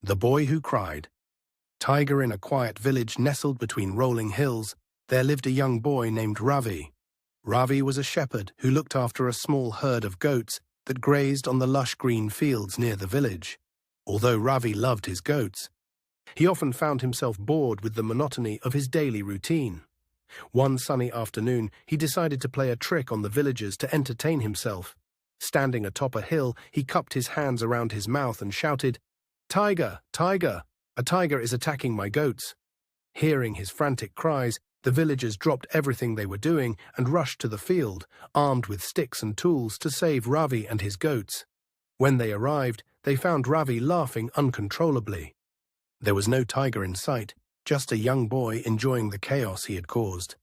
The Boy Who Cried. Tiger in a quiet village nestled between rolling hills, there lived a young boy named Ravi. Ravi was a shepherd who looked after a small herd of goats that grazed on the lush green fields near the village. Although Ravi loved his goats, he often found himself bored with the monotony of his daily routine. One sunny afternoon, he decided to play a trick on the villagers to entertain himself. Standing atop a hill, he cupped his hands around his mouth and shouted, "Tiger! Tiger! A tiger is attacking my goats." Hearing his frantic cries, the villagers dropped everything they were doing and rushed to the field, armed with sticks and tools to save Ravi and his goats. When they arrived, they found Ravi laughing uncontrollably. There was no tiger in sight, just a young boy enjoying the chaos he had caused.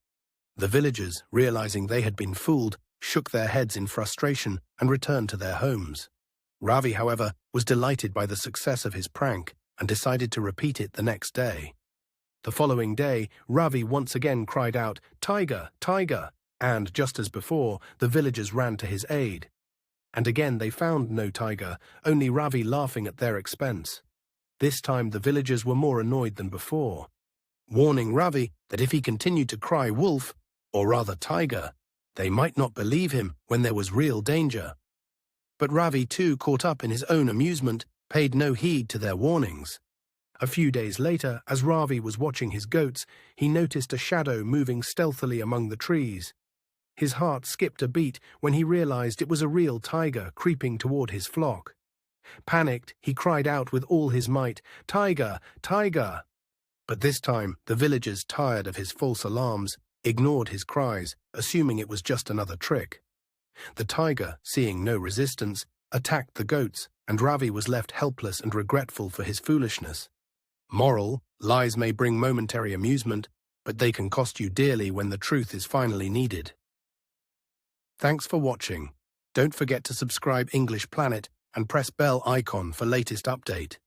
The villagers, realizing they had been fooled, shook their heads in frustration and returned to their homes. Ravi, however, was delighted by the success of his prank and decided to repeat it the next day. The following day, Ravi once again cried out, "Tiger! Tiger!" and, just as before, the villagers ran to his aid. And again they found no tiger, only Ravi laughing at their expense. This time the villagers were more annoyed than before, warning Ravi that if he continued to cry wolf, or rather tiger, they might not believe him when there was real danger. But Ravi, too, caught up in his own amusement, paid no heed to their warnings. A few days later, as Ravi was watching his goats, he noticed a shadow moving stealthily among the trees. His heart skipped a beat when he realized it was a real tiger creeping toward his flock. Panicked, he cried out with all his might, "Tiger! Tiger!" But this time, the villagers, tired of his false alarms, ignored his cries, assuming it was just another trick. The tiger, seeing no resistance, attacked the goats, and Ravi was left helpless and regretful for his foolishness. Moral: lies may bring momentary amusement, but they can cost you dearly when the truth is finally needed. Thanks for watching. Don't forget to subscribe English Planet and press bell icon for latest update.